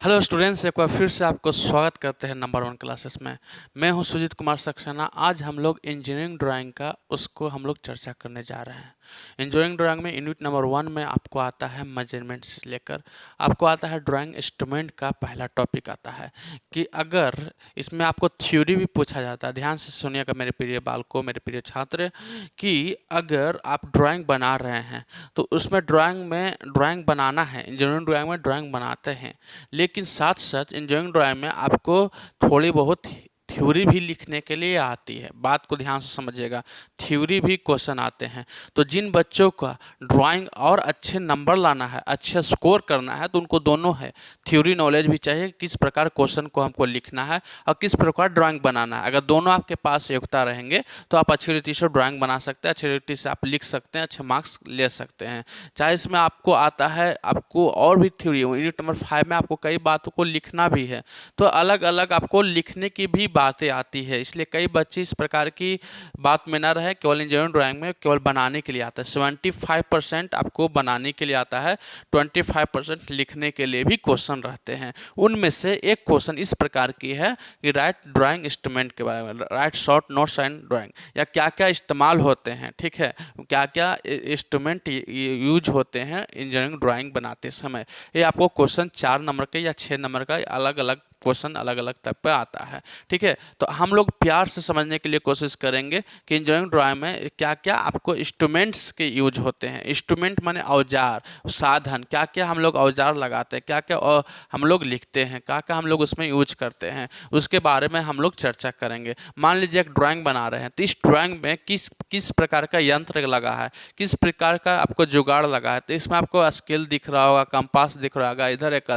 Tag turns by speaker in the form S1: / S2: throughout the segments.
S1: Hello students, एक बार फिर से आपको स्वागत करते हैं नंबर वन क्लासेस में। मैं हूं सुजीत कुमार सक्सेना। आज हम लोग इंजीनियरिंग ड्राइंग का उसको हम लोग चर्चा करने जा रहे हैं। इंजीनियरिंग ड्राइंग में यूनिट नंबर 1 में आपको आता है मेजरमेंट से लेकर आपको आता है ड्राइंग इंस्ट्रूमेंट का पहला टॉपिक आता है कि अगर इसमें आपको थ्योरी भी पूछा जाता है। ध्यान से सुनिएगा मेरे प्रिय बालकों, मेरे प्रिय छात्र, कि अगर आप ड्राइंग बना रहे हैं तो उसमें ड्राइंग बनाना है। इंजीनियरिंग ड्राइंग में ड्राइंग बनाते हैं, लेकिन साथ साथ इंजीनियरिंग ड्राइंग में आपको थोड़ी बहुत थ्योरी भी लिखने के लिए आती है। बात को ध्यान से समझिएगा, थ्योरी भी क्वेश्चन आते हैं। तो जिन बच्चों का ड्राइंग और अच्छे नंबर लाना है, अच्छे स्कोर करना है, तो उनको दोनों है, थ्योरी नॉलेज भी चाहिए, किस प्रकार क्वेश्चन को हमको लिखना है और किस प्रकार ड्राइंग बनाना है। अगर दोनों आपके पास योग्यता रहेंगे तो आप अच्छी रीति से ड्राइंग बना सकते हैं, अच्छी रीति से आप लिख सकते हैं, अच्छे मार्क्स ले सकते हैं। चाहे इसमें आपको आता है, आपको और भी थ्योरी यूनिट नंबर 5 में आपको कई बातों को लिखना भी है, तो अलग अलग आपको लिखने की भी बातें आती है। इसलिए कई बच्चे इस प्रकार की बात में ना रहे, केवल इंजीनियरिंग ड्राइंग में केवल बनाने के लिए आता है। 75% आपको बनाने के लिए आता है, 25% लिखने के लिए भी क्वेश्चन रहते हैं। उनमें से एक क्वेश्चन इस प्रकार की है कि राइट ड्राइंग इंस्ट्रूमेंट के बारे में, right short notes and drawing, या क्या क्या इस्तेमाल होते हैं, ठीक है, क्या क्या इंस्ट्रूमेंट यूज होते हैं इंजीनियरिंग ड्राइंग बनाते समय। ये आपको क्वेश्चन 4 नंबर के या 6 नंबर का अलग अलग क्वेश्चन अलग अलग तक पे आता है, ठीक है। तो हम लोग प्यार से समझने के लिए कोशिश करेंगे कि इंजीनियरिंग ड्राइंग में क्या क्या आपको इंस्ट्रूमेंट्स के यूज होते हैं। इंस्ट्रूमेंट माने औजार, साधन, क्या क्या हम लोग औजार लगाते हैं, क्या क्या हम लोग लिखते हैं, क्या क्या हम लोग उसमें यूज करते हैं, उसके बारे में हम लोग चर्चा करेंगे। मान लीजिए एक ड्राइंग बना रहे हैं, तो इस ड्राइंग में किस किस प्रकार का यंत्र लगा है, किस प्रकार का आपको जुगाड़ लगा है। तो इसमें आपको स्केल दिख रहा होगा, कंपास दिख रहा होगा, इधर एक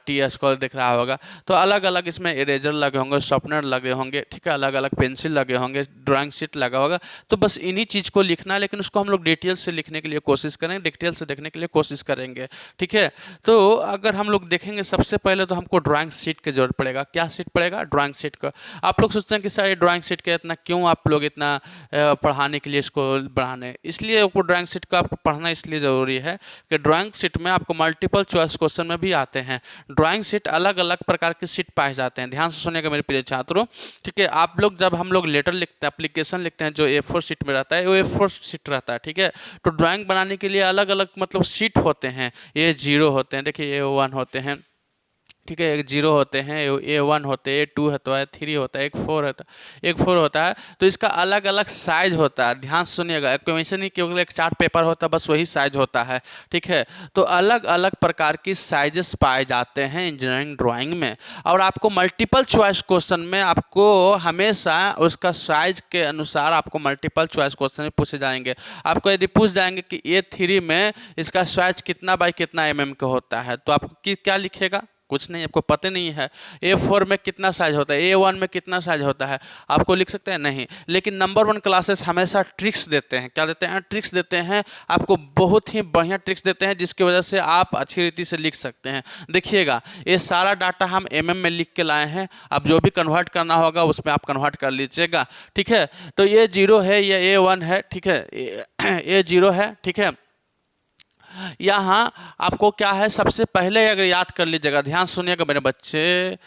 S1: टी स्क्वायर दिख रहा होगा। तो अलग अलग इसमें इरेजर लगे होंगे, शार्पनर लगे होंगे, ठीक है, अलग अलग पेंसिल लगे होंगे, ड्राइंग शीट लगा होगा। तो बस इन्हीं चीज़ को लिखना है, लेकिन उसको हम लोग डिटेल से लिखने के लिए कोशिश करेंगे, डिटेल से देखने के लिए कोशिश करेंगे, ठीक है। तो अगर हम लोग देखेंगे, सबसे पहले तो हमको ड्राइंग शीट की जरूरत पड़ेगा। क्या शीट पड़ेगा? ड्राइंग शीट का। आप लोग सोचते हैं कि सर ये ड्राइंग शीट का इतना क्यों आप लोग इतना पढ़ाने के लिए इसको बढ़ाने, इसलिए आपको ड्राइंग शीट का आपको पढ़ना इसलिए ज़रूरी है कि ड्राइंग शीट में आपको मल्टीपल चॉइस क्वेश्चन में भी आते हैं। ड्राइंग शीट अलग अलग प्रकार के शीट पाए जाते हैं। ध्यान से सुनिएगा मेरे प्रिय छात्रों, ठीक है। आप लोग जब हम लोग लेटर लिखते हैं, एप्लीकेशन लिखते हैं, जो A4 शीट में रहता है वो A4 शीट रहता है, ठीक है। तो ड्राइंग बनाने के लिए अलग अलग मतलब शीट होते हैं। A0 होते हैं, देखिए A1 होते हैं, ठीक है, एक 0 होते हैं, A1 होते हैं, A2 होता है, 3 होता है, एक 4 होता है। तो इसका अलग अलग साइज होता है। ध्यान से सुनिएगा, वैसे नहीं केवल एक चार्ट पेपर होता है बस वही साइज होता है, ठीक है। तो अलग अलग प्रकार की साइजेस पाए जाते हैं इंजीनियरिंग ड्राइंग में, और आपको मल्टीपल चॉइस क्वेश्चन में आपको हमेशा उसका साइज के अनुसार आपको मल्टीपल चॉइस क्वेश्चन में पूछे जाएंगे। आपको यदि पूछ जाएंगे कि A3 में इसका साइज कितना बाई कितना mm का होता है, तो आपको क्या लिखेगा? कुछ नहीं, आपको पता नहीं है। A4 में कितना साइज होता है, A1 में कितना साइज होता है, आपको लिख सकते हैं? नहीं। लेकिन नंबर 1 क्लासेस हमेशा ट्रिक्स देते हैं। क्या देते हैं? ट्रिक्स देते हैं। आपको बहुत ही बढ़िया ट्रिक्स देते हैं, जिसकी वजह से आप अच्छी रीति से लिख सकते हैं। देखिएगा, ये सारा डाटा हम mm में लिख के लाए हैं। अब जो भी कन्वर्ट करना होगा उसमें आप कन्वर्ट कर लीजिएगा, ठीक है। तो ये 0 है, ये A1 है, ठीक है, ये 0 है, ठीक है। यहाँ आपको क्या है, सबसे पहले अगर याद कर लीजिएगा, ध्यान सुनिएगा मेरे बच्चे,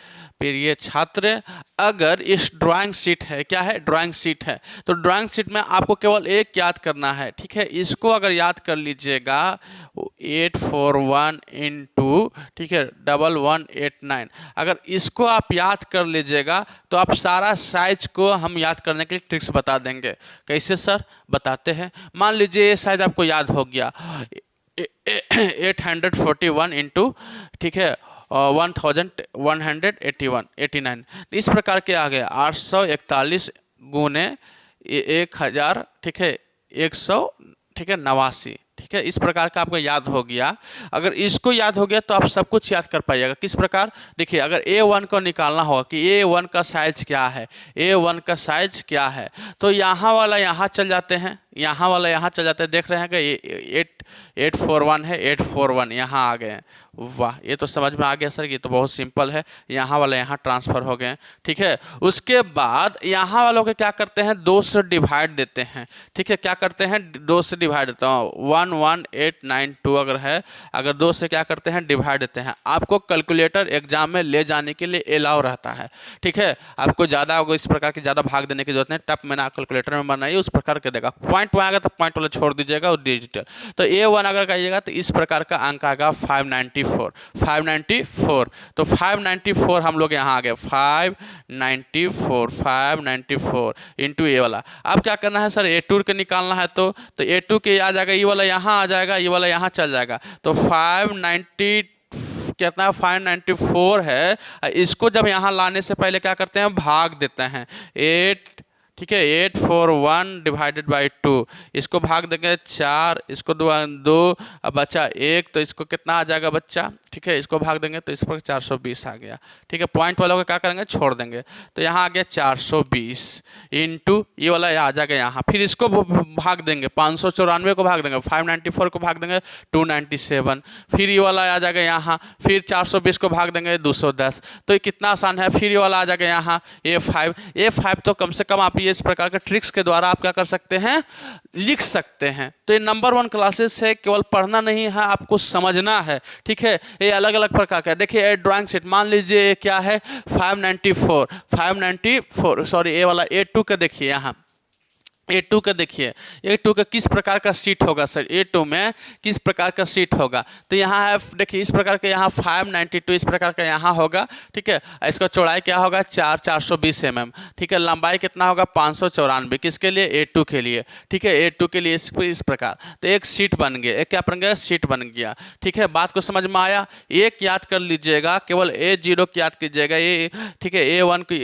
S1: प्रिय छात्र, अगर इस ड्राइंग शीट है, क्या है? ड्राइंग शीट है, तो ड्राइंग शीट में आपको केवल एक याद करना है, ठीक है। इसको अगर याद कर लीजिएगा 841 इंटू, ठीक है, 1189, अगर इसको आप याद कर लीजिएगा तो आप सारा साइज को हम याद करने के लिए ट्रिक्स बता देंगे। कैसे सर? बताते हैं। मान लीजिए ये साइज आपको याद हो गया, 841 इंटू, ठीक है, 1189। इस प्रकार के आ गए 841 गुने 1000, ठीक है, 100, ठीक है, 89, ठीक है। इस प्रकार का आपको याद हो गया। अगर इसको याद हो गया तो आप सब कुछ याद कर पाइएगा। किस प्रकार? देखिए, अगर A1 को निकालना होगा कि A1 का साइज क्या है, A1 का साइज क्या है, तो यहाँ वाला यहाँ चल जाते हैं, यहाँ वाला यहाँ चल जाता है, देख रहे हैं कि ये 841 है, 841 यहाँ आ गए हैं। वाह, ये तो समझ में आ गया सर, ये तो बहुत सिंपल है। यहाँ वाला यहाँ ट्रांसफ़र हो गए, ठीक है। उसके बाद यहाँ वालों के क्या करते हैं, 2 से डिवाइड देते हैं, ठीक है। क्या करते हैं, 2 से डिवाइड देता हूँ, 11892 अगर है, अगर 2 से क्या करते हैं, डिवाइड देते हैं। आपको कैलकुलेटर एग्जाम में ले जाने के लिए अलाउ रहता है, ठीक है। आपको ज़्यादा इस प्रकार की ज़्यादा भाग देने की जरूरत नहीं, टप में ना कैलकुलेटर में बनाइए, उस प्रकार के देगा। पॉइंट में आएगा तो पॉइंट वाला छोड़ दीजिएगा और डिजिटल। तो A1 अगर कहिएगा तो इस प्रकार का अंक आएगा 594। तो 594 हम लोग यहाँ आ गए, 594 इंटू ये वाला। अब क्या करना है सर, A2 के निकालना है, तो A2 के आ जाएगा, ये वाला यहाँ आ जाएगा, ये वाला यहाँ चल जाएगा। तो 590 कितना 594 है। इसको जब यहाँ लाने से पहले क्या करते हैं, भाग देते हैं 8, ठीक है। 841 डिवाइडेड बाई 2, इसको भाग देंगे 4, इसको 2 अब बचा 1, तो इसको कितना आ जाएगा बच्चा, ठीक है। इसको भाग देंगे तो इस पर 420 आ गया, ठीक है। पॉइंट वालों को क्या करेंगे, छोड़ देंगे, तो यहाँ आ गया 420 इंटू ये वाला आ जाएगा यहाँ। फिर इसको भाग देंगे, 594 को भाग देंगे, 594 को भाग देंगे 297, फिर ये वाला आ जाएगा यहाँ, फिर 420 को भाग देंगे 210। तो ये कितना आसान है। फिर ये वाला आ जाएगा यहाँ A5 तो कम से कम आप इस प्रकार के ट्रिक्स के द्वारा आप क्या कर सकते हैं, लिख सकते हैं। तो ये नंबर 1 क्लासेस है, केवल पढ़ना नहीं है, आपको समझना है, ठीक है। ये अलग अलग प्रकार का, देखिए ड्राइंग शीट मान लीजिए ये क्या है, 594 सॉरी, ये वाला A2 का देखिए यहाँ, A2 का देखिए, A2 का किस प्रकार का सीट होगा सर, A2 में किस प्रकार का सीट होगा। तो यहाँ है, देखिए इस प्रकार का यहाँ 592 इस प्रकार का यहाँ होगा, ठीक है। इसका चौड़ाई क्या होगा, 420 mm, ठीक है। लंबाई कितना होगा, 594, किसके लिए, A2 के लिए, ठीक है। A2 के लिए इस प्रकार, तो एक सीट बन गया, एक क्या बन गया, सीट बन गया, ठीक है। बात को समझ में आया। एक याद कर लीजिएगा, केवल A0 की याद कीजिएगा, ये ठीक है। A1 की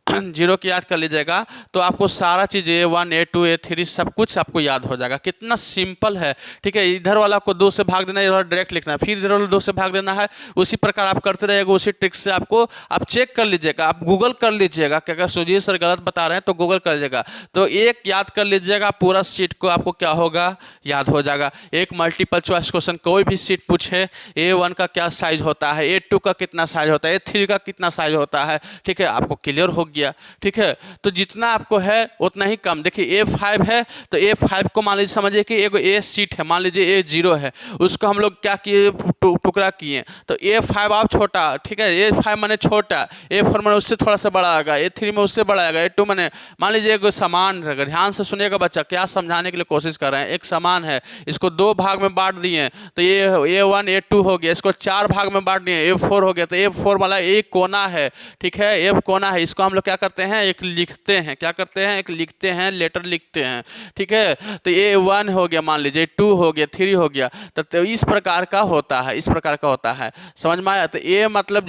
S1: A0 की याद कर लीजिएगा, तो आपको सारा चीज़ A1 A2 A3 सब कुछ आपको याद हो जाएगा। कितना सिंपल है, ठीक है। इधर वाला को 2 से भाग देना है, इधर डायरेक्ट लिखना है, फिर इधर वाला 2 से भाग देना है। उसी प्रकार आप करते रहिएगा, उसी ट्रिक से आपको आप चेक कर लीजिएगा, आप गूगल कर लीजिएगा कि अगर सुजीत सर गलत बता रहे हैं तो गूगल कर लीजिएगा। तो एक याद कर लीजिएगा, पूरा सीट को आपको क्या होगा, याद हो जाएगा। एक मल्टीपल चॉइस क्वेश्चन कोई भी सीट पूछे, A1 का क्या साइज होता है, A2 का कितना साइज होता है, A3 का कितना साइज होता है, ठीक है, आपको क्लियर हो गया, ठीक है। तो जितना आपको है उतना ही कम। देखिए A5 है, तो A5 को मान लीजिए, समझिए कि एक A सीट है, मान लीजिए A0 है, उसको हम लोग क्या किए, टुकड़ा किए। तो A5 आप छोटा, ठीक है, A5 माने छोटा, A4 माने उससे थोड़ा सा बड़ा आएगा, A3 में उससे बड़ा आएगा, A2 माने मान लीजिए कोई सामान, अगर ध्यान से सुनिएगा बच्चा, क्या समझाने के लिए कोशिश कर रहे हैं। एक सामान है, इसको 2 भाग में बांट दिए, तो ये A1 A2 हो गया, इसको 4 भाग में बांट दिए, A4 हो गया। तो A4 वाला एक कोना है, ठीक है, एक कोना है, इसको हम लोग क्या करते हैं, एक लिखते हैं, क्या करते हैं, एक लिखते हैं, लेटर लिखते हैं, ठीक है। तो A1 हो गया, मान लीजिए 2 हो गया, 3 हो गया। तो इस प्रकार का होता है, इस प्रकार का होता है, समझ में आया। तो ये मतलब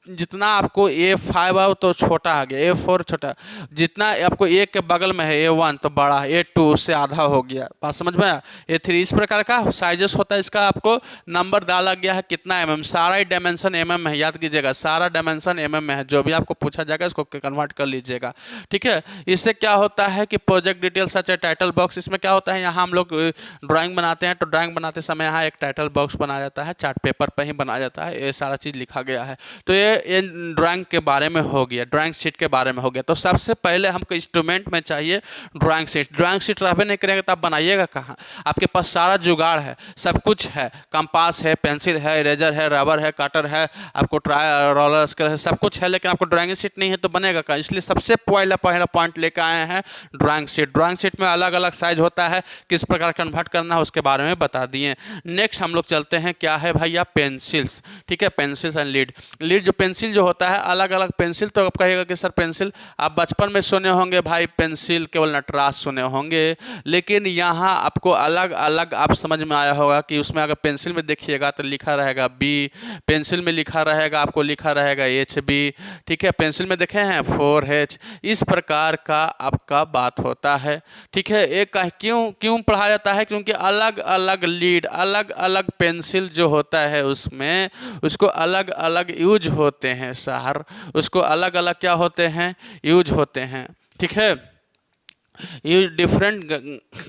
S1: जितना आपको A5 आओ तो छोटा आ गया, A4 छोटा, जितना आपको A के बगल में है A1 तो बड़ा, A2 उससे आधा हो गया। बात समझ में आया। A3 इस प्रकार का साइजेस होता है, इसका आपको नंबर डाला गया है कितना mm, सारा ही डायमेंशन mm में है, याद कीजिएगा, सारा डायमेंशन mm में है। जो भी आपको पूछा जाएगा इसको कन्वर्ट कर लीजिएगा, ठीक है। इससे क्या होता है कि प्रोजेक्ट डिटेल सच है टाइटल बॉक्स, इसमें क्या होता है, यहाँ हम लोग ड्राइंग बनाते हैं, तो ड्राइंग बनाते समय यहाँ एक टाइटल बॉक्स बनाया जाता है, चार्ट पेपर पर ही बनाया जाता है, ये सारा चीज़ लिखा गया है। तो ये ड्राइंग के बारे में हो गया, ड्राइंग शीट के बारे में हो गया। तो सबसे पहले हमको इंस्ट्रूमेंट में चाहिए ड्राइंग शीट। ड्राइंग शीट रहबे नहीं करेंगे तो आप बनाइएगा कहाँ, आपके पास सारा जुगाड़ है, सब कुछ है, कंपास है, पेंसिल है, इरेजर है, रबर है, कटर है, आपको ट्राई रोलर स्केल है, सब कुछ है, लेकिन आपको ड्राइंग शीट नहीं है तो बनेगा कहाँ। इसलिए सबसे पहला पॉइंट लेकर आए हैं ड्राइंग शीट। ड्राइंग शीट में अलग अलग साइज होता है, किस प्रकार कन्वर्ट करना है उसके बारे में बता दिए। नेक्स्ट हम लोग चलते हैं, क्या है भैया, पेंसिल्स, ठीक है। पेंसिल्स एंड लीड जो पेंसिल जो होता है, अलग अलग पेंसिल। तो आप कहिएगा कि सर पेंसिल, आप बचपन में सुने होंगे भाई पेंसिल केवल नटराज सुने होंगे, लेकिन यहाँ आपको अलग अलग आप समझ में आया होगा कि उसमें अगर पेंसिल में देखिएगा तो लिखा रहेगा B, पेंसिल में लिखा रहेगा, आपको लिखा रहेगा HB, ठीक है। पेंसिल में देखे हैं 4H, इस प्रकार का आपका बात होता है, ठीक है। एक क्यों पढ़ाया जाता है, क्योंकि अलग अलग लीड, अलग अलग पेंसिल जो होता है उसमें उसको अलग अलग यूज होते हैं सर, उसको अलग अलग क्या होते हैं, यूज होते हैं, ठीक है। Use different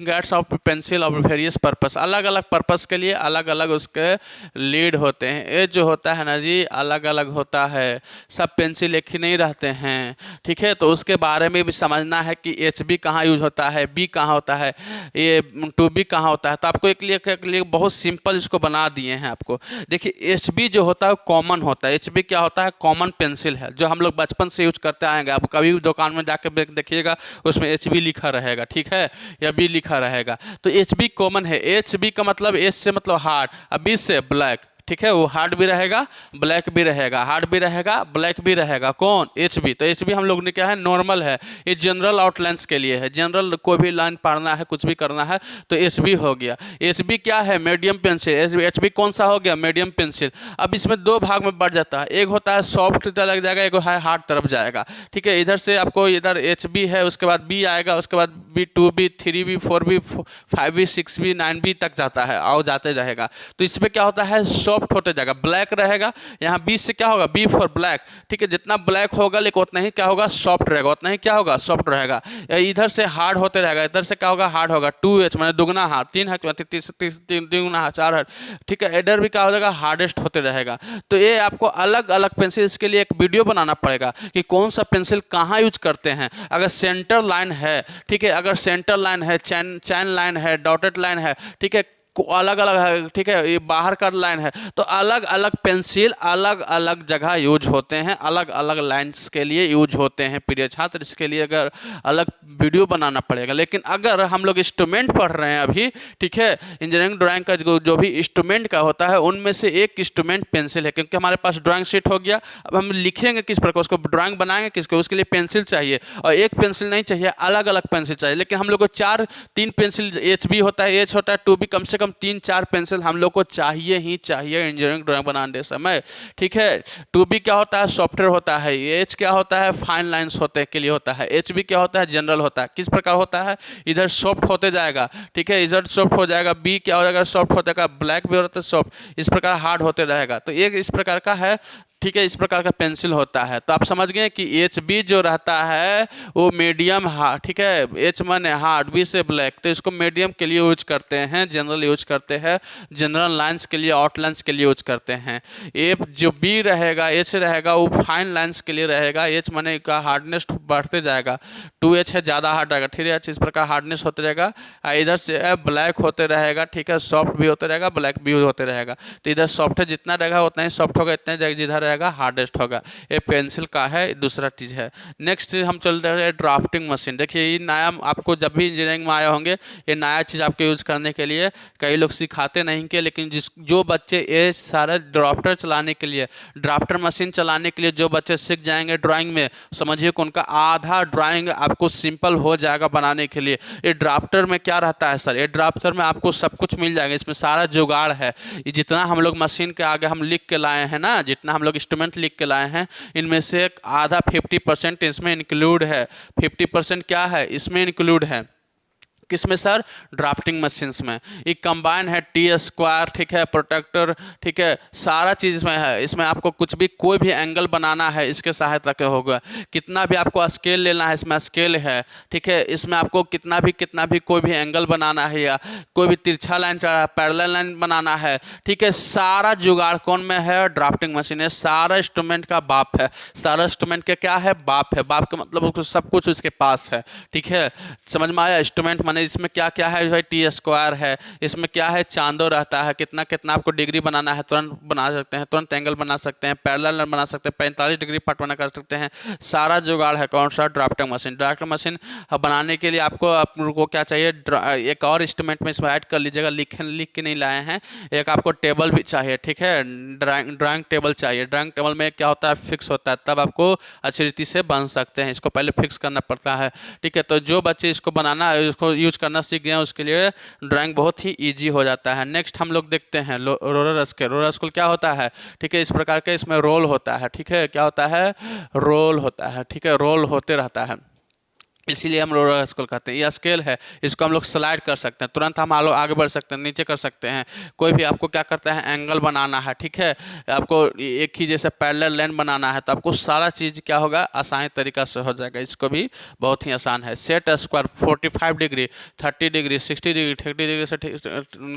S1: grades of pencil of various purpose, अलग अलग पर्पस के लिए अलग अलग उसके लीड होते हैं। ये जो होता है ना जी अलग अलग होता है, सब पेंसिल एक ही नहीं रहते हैं, ठीक है। तो उसके बारे में भी समझना है कि एच बी कहाँ यूज होता है, बी कहाँ होता है, ये टू बी कहाँ होता है। तो आपको एक लिए बहुत सिंपल इसको बना दिए हैं आपको। देखिए एच बी जो होता है कॉमन होता है। एच बी क्या होता है, कॉमन पेंसिल है जो हम लोग बचपन से यूज करते आएंगे। आप कभी भी दुकान में जाकर देखिएगा उसमें एच बी लिखा रहेगा, ठीक है, या बी लिखा रहेगा। तो एच बी कॉमन है। एच बी का मतलब एच से मतलब हार्ड, अब बी से ब्लैक, ठीक है, वो हार्ड भी रहेगा ब्लैक भी रहेगा, हार्ड भी रहेगा ब्लैक भी रहेगा। कौन, एच बी। तो एच बी हम लोग ने क्या है, नॉर्मल है, ये जनरल आउटलाइंस के लिए है। जनरल कोई भी लाइन पढ़ना है, कुछ भी करना है तो एच बी हो गया। एच बी क्या है, मीडियम पेंसिल। एच बी कौन सा हो गया, मीडियम पेंसिल। अब इसमें दो भाग में बढ़ जाता है, एक होता है सॉफ्ट लग जाएगा, एक है हार्ड तरफ जाएगा, ठीक है। इधर से आपको इधर एच बी है, उसके बाद बी आएगा, उसके बाद B, two B, three B, four B, five B, six B, nine B तक जाता है और जाते रहेगा। तो इसमें क्या होता है, सॉफ्ट होते जाएगा, ब्लैक रहेगा। यहाँ बी से क्या होगा, बी फॉर ब्लैक, ठीक है। जितना ब्लैक होगा लेकिन उतना ही क्या होगा, सॉफ्ट रहेगा, उतना ही क्या होगा, सॉफ्ट रहेगा। इधर से हार्ड होते रहेगा, इधर से क्या होगा, हार्ड होगा। 2H मैंने दुगना हार्ड, 3H दुगना हार्ड, 4H, ठीक है। इधर भी क्या हो जाएगा, हार्डेस्ट होते रहेगा। तो ये आपको अलग अलग पेंसिल, इसके लिए एक वीडियो बनाना पड़ेगा कि कौन सा पेंसिल कहाँ यूज करते हैं। अगर सेंटर लाइन है, ठीक है, अगर सेंटर लाइन है, चैन लाइन है, डॉटेड लाइन है, ठीक है, अलग अलग है, ठीक है, ये बाहर का लाइन है, तो अलग अलग पेंसिल अलग अलग जगह यूज होते हैं, अलग अलग लाइंस के लिए यूज होते हैं। प्रिय छात्र, इसके लिए अगर अलग वीडियो बनाना पड़ेगा। लेकिन अगर हम लोग इंस्ट्रूमेंट पढ़ रहे हैं अभी, ठीक है, इंजीनियरिंग ड्राइंग का जो भी इंस्ट्रूमेंट का होता है उनमें से एक इंस्ट्रूमेंट पेंसिल है, क्योंकि हमारे पास ड्राइंग शीट हो गया। अब हम लिखेंगे किस प्रकार, उसको ड्राइंग बनाएंगे किसको, उसके लिए पेंसिल चाहिए, और एक पेंसिल नहीं चाहिए, अलग अलग पेंसिल चाहिए। लेकिन हम लोग को तीन पेंसिल, एच बी होता है, एच होता है, टू बी, कम से कम 3-4 पेंसिल हम लोग को चाहिए ही चाहिए इंजीनियरिंग ड्राइंग बनाने समय, ठीक है। टू बी क्या होता है, सॉफ्टवेयर होता है। एच क्या होता है, फाइन लाइंस होते के लिए होता है। एच बी क्या होता है, जनरल होता है। किस प्रकार होता है, इधर सॉफ्ट होते जाएगा, ठीक है, इधर सॉफ्ट हो जाएगा। बी क्या हो जाएगा, सॉफ्ट हो जाएगा, ब्लैक भी होता है सॉफ्ट, इस प्रकार हार्ड होते रहेगा। तो एक इस प्रकार का है, ठीक है, इस प्रकार का पेंसिल होता है। तो आप समझ गए कि एच बी जो रहता है वो मीडियम हार्ड, ठीक है, एच माने हार्ड, बी से ब्लैक, तो इसको मीडियम के लिए यूज करते हैं, जनरल यूज करते हैं, जनरल लाइंस के लिए, आउटलाइंस के लिए यूज करते हैं। ए जो बी रहेगा, एच रहेगा, वो फाइन लाइंस के लिए रहेगा। एच माने का हार्डनेस बढ़ते जाएगा, 2H है ज़्यादा हार्ड रहेगा, 3H इस प्रकार हार्डनेस होते रहेगा। इधर से ब्लैक होते रहेगा, ठीक है, सॉफ्ट भी होते रहेगा, ब्लैक भी होते रहेगा। तो इधर सॉफ्ट है, जितना रहेगा उतना ही सॉफ्ट होगा, इतना जिधर रहेगा हार्डेस्ट होगा। ये पेंसिल का है, दूसरा चीज़ है। नेक्स्ट हम चलते हैं ड्राफ्टिंग मशीन। देखिए ये नया, आपको जब भी इंजीनियरिंग में आए होंगे ये नया चीज़ आपको यूज करने के लिए कई लोग सिखाते नहीं के, लेकिन जो बच्चे ये सारा ड्राफ्टर चलाने के लिए, ड्राफ्टर मशीन चलाने के लिए जो बच्चे सीख जाएंगे ड्राइंग में, समझिए कि उनका आधा ड्राइंग आपको सिंपल हो जाएगा बनाने के लिए। ये ड्राफ्टर में क्या रहता है सर, ये ड्राफ्टर में आपको सब कुछ मिल जाएगा, इसमें सारा जुगाड़ है। ये जितना हम लोग मशीन के आगे हम लिख के लाए हैं ना, जितना हम लोग इंस्ट्रूमेंट लिख के लाए हैं, इनमें से आधा 50% इसमें इंक्लूड है। 50% क्या है, इसमें इंक्लूड है। किसमें सर, ड्राफ्टिंग मशीन्स में। ये कंबाइन है, टी स्क्वायर, ठीक है, प्रोटेक्टर, ठीक है, सारा चीज़ इसमें है। इसमें आपको कुछ भी कोई भी एंगल बनाना है इसके सहायता के होगा। कितना भी आपको स्केल लेना है, इसमें स्केल है, ठीक है। इसमें आपको कितना भी कोई भी एंगल बनाना है, या कोई भी तिरछा लाइन चढ़ा, पैरेलल लाइन बनाना है, ठीक है, सारा जुगाड़ कौन में है, ड्राफ्टिंग मशीन है। सारा इंस्ट्रूमेंट का बाप है, सारा इंस्ट्रूमेंट के क्या है, बाप है। बाप का मतलब सब कुछ उसके पास है, ठीक है, समझ में आया। इंस्ट्रूमेंट इसमें क्या क्या है भाई, टी स्क्वायर है, इसमें क्या है, चांदो रहता है, कितना कितना आपको डिग्री बनाना है तुरंत बना सकते हैं, तुरंत एंगल बना सकते हैं, पैरेलल बना सकते हैं, 45 डिग्री पट बना कर सकते हैं। सारा जुगाड़ है कौन सा, ड्राफ्टिंग मशीन। ड्राफ्टिंग मशीन बनाने के लिए आपको क्या चाहिए, एक और इंस्ट्रूमेंट में इसमें ऐड कर लीजिएगा, लिख के नहीं लाए हैं, एक आपको टेबल भी चाहिए, ठीक है, ड्राइंग टेबल चाहिए। ड्राइंग टेबल में क्या होता है, फिक्स होता है, तब आपको अच्छी रीति से बन सकते हैं। इसको पहले फिक्स करना पड़ता है, ठीक है। तो जो बच्चे इसको बनाना है, इसको यूज करना सीख गए, उसके लिए ड्राइंग बहुत ही इजी हो जाता है। नेक्स्ट हम लोग देखते हैं रोलर स्केल। रोलर स्केल क्या होता है, ठीक है, इस प्रकार के इसमें रोल होता है, ठीक है, क्या होता है, रोल होता है, ठीक है, रोल होते रहता है। इसीलिए हम रोलर स्केल कहते हैं। ये स्केल है, इसको हम लोग स्लाइड कर सकते हैं, तुरंत हम आगे बढ़ सकते हैं, नीचे कर सकते हैं। कोई भी आपको क्या करता है, एंगल बनाना है, ठीक है, आपको एक ही जैसे पैरेलल लाइन बनाना है, तो आपको सारा चीज़ क्या होगा, आसान तरीका से हो जाएगा। इसको भी बहुत ही आसान है। Set square 45 degree, 30 degree, 60 degree, 30 degree से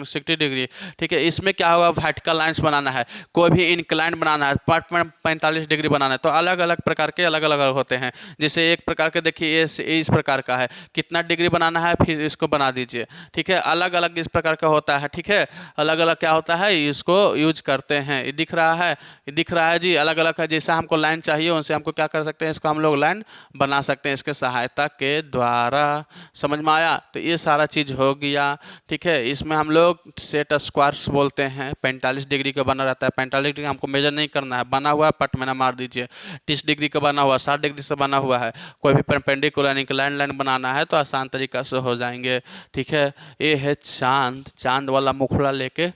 S1: 60 डिग्री, ठीक है। इसमें क्या होगा, वर्टिकल लाइन्स बनाना है, कोई भी इंक्लाइन बनाना है, पार्ट में 45 डिग्री बनाना है, तो अलग अलग प्रकार के अलग अलग होते हैं। जैसे एक प्रकार के देखिए इस प्रकार का है, कितना डिग्री बनाना है, फिर इसको बना दीजिए, ठीक है। अलग अलग इस प्रकार का होता है, ठीक है। अलग अलग क्या होता है, इसको यूज करते हैं। ये दिख रहा है, ये दिख रहा है जी, अलग अलग है। जैसा हमको लाइन चाहिए उनसे हमको क्या कर सकते हैं, इसको हम लोग लाइन बना सकते हैं इसके सहायता के द्वारा। समझ में आया? तो ये सारा चीज़ हो गया, ठीक है। इसमें हम लोग सेट स्क्वायर्स बोलते हैं। 45 डिग्री का बना रहता है, 45 डिग्री हमको मेजर नहीं करना है, बना हुआ है पट में ना मार दीजिए। 30 डिग्री का बना हुआ, 60 डिग्री से बना हुआ है, कोई भी परपेंडिकुलर इंक्लाइन लाइन बनाना है तो आसान तरीका से हो जाएंगे, ठीक है। ये है चांद, चांद वाला मुखड़ा लेके,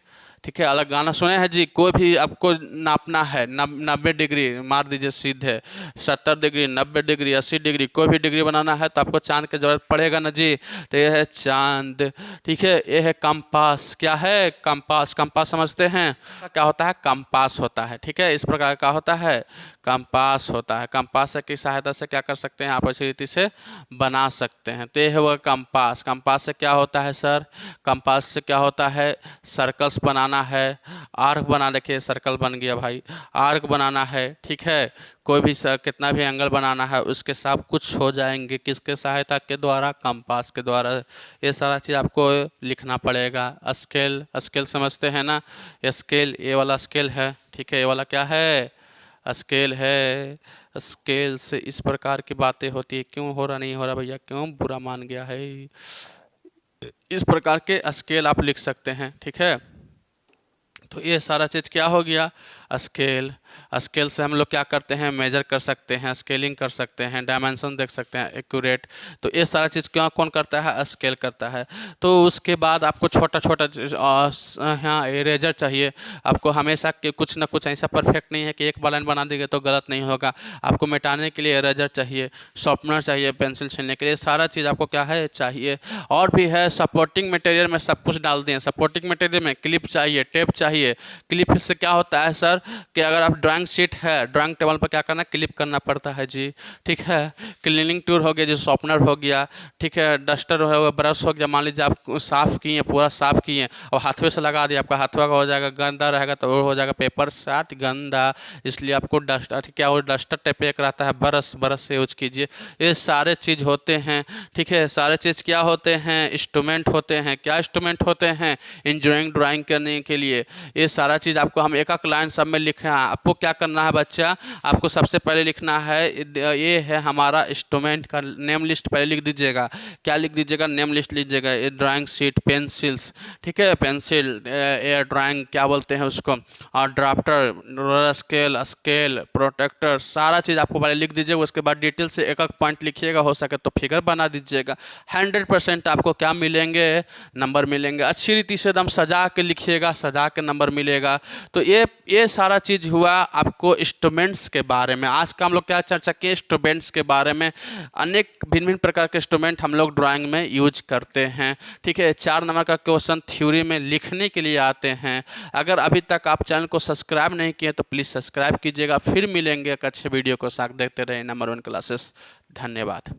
S1: ठीक है। अलग गाना सुने हैं जी। कोई भी आपको नापना है, 90 डिग्री मार दीजिए सीधे, 70 डिग्री, 90 डिग्री, 80 डिग्री, कोई भी डिग्री बनाना है तो आपको चांद की जरूरत पड़ेगा ना जी। तो ये है चांद, ठीक है। ये है कंपास। क्या है, कंपास। कंपास समझते हैं क्या होता है, कंपास होता है, ठीक है। इस प्रकार का होता है, कंपास होता है। कंपास की सहायता से क्या कर सकते हैं, आप अच्छी रीति से बना सकते हैं। तो ये है वह कंपास। कंपास से क्या होता है सर, कंपास से क्या होता है, सर्कल्स बनाना है, आर्क बना, देखिए सर्कल बन गया भाई, आर्क बनाना है, ठीक है। कोई भी कितना भी एंगल बनाना है उसके सब कुछ हो जाएंगे, किसके सहायता के द्वारा, कंपास के द्वारा। ये सारा चीज़ आपको लिखना पड़ेगा। स्केल, स्केल समझते हैं ना, स्केल, ये वाला स्केल है, ठीक है। ये वाला क्या है, स्केल है। स्केल से इस प्रकार की बातें होती है। क्यों हो रहा, नहीं हो रहा भैया, क्यों बुरा मान गया है। इस प्रकार के स्केल आप लिख सकते हैं, ठीक है। तो ये सारा चीज़ क्या हो गया, स्केल। स्केल से हम लोग क्या करते हैं, मेजर कर सकते हैं, स्केलिंग कर सकते हैं, डायमेंशन देख सकते हैं, एक्यूरेट। तो ये सारा चीज़ क्या कौन करता है, स्केल करता है। तो उसके बाद आपको छोटा छोटा यहाँ इरेजर चाहिए आपको हमेशा के, कुछ ना कुछ ऐसा परफेक्ट नहीं है कि एक बार लाइन बना देंगे तो गलत नहीं होगा। आपको मिटाने के लिए इरेजर चाहिए, शॉर्पनर चाहिए, पेंसिल छीलने के लिए, सारा चीज़ आपको क्या है, चाहिए। और भी है, सपोर्टिंग मटेरियल में सब कुछ डाल दिए। सपोर्टिंग मटेरियल में क्लिप चाहिए, टेप चाहिए। क्लिप से क्या होता है सर, कि अगर आप ड्राइंग शीट है, ड्राइंग टेबल पर क्या करना, क्लिप करना पड़ता है जी, ठीक है। क्लीनिंग टूल हो गया, जो शॉर्पनर हो गया, ठीक है, डस्टर हो गया, ब्रश हो गया। मान लीजिए आप साफ़ किए, पूरा साफ़ किए और हाथवे से लगा दिया, आपका हाथवा का हो जाएगा, गंदा रहेगा तो वो हो जाएगा पेपर साथ गंदा, इसलिए आपको डस्टर, क्या वो डस्टर टाइप एक रहता है, ब्रश, ब्रश से यूज कीजिए। ये सारे चीज़ होते हैं, ठीक है। सारे चीज़ क्या होते हैं, इंस्ट्रूमेंट होते हैं। क्या इंस्ट्रूमेंट होते हैं, इंजीनियरिंग ड्राइंग करने के लिए। ये सारा चीज़ आपको हम एक एक लाइन सब में लिखा है। आपको क्या करना है बच्चा, आपको सबसे पहले लिखना है, ये है हमारा इंस्ट्रूमेंट का नेम लिस्ट पहले लिख दीजिएगा। क्या लिख दीजिएगा, नेम लिस्ट लीजिएगा। ये ड्राइंग शीट, पेंसिल्स, ठीक है, पेंसिल, ये ड्राइंग क्या बोलते हैं उसको, और drafter, roller scale, scale, protractor, सारा चीज़ आपको पहले लिख दीजिएगा। उसके बाद डिटेल से एक एक पॉइंट लिखिएगा, हो सके तो फिगर बना दीजिएगा। 100% आपको क्या मिलेंगे, नंबर मिलेंगे। अच्छी रीति से एकदम सजा के लिखिएगा, सजा के नंबर मिलेगा। तो ये सारा चीज़ हुआ आपको इंस्ट्रूमेंट्स के बारे में। आज का हम लोग क्या चर्चा किए, इंस्ट्रूमेंट्स के बारे में। अनेक भिन्न भिन्न प्रकार के इंस्ट्रूमेंट हम लोग ड्राइंग में यूज करते हैं, ठीक है। 4 नंबर का क्वेश्चन थ्योरी में लिखने के लिए आते हैं। अगर अभी तक आप चैनल को सब्सक्राइब नहीं किए तो प्लीज़ सब्सक्राइब कीजिएगा। फिर मिलेंगे एक अच्छे वीडियो को साथ, देखते रहे नंबर 1 क्लासेस। धन्यवाद।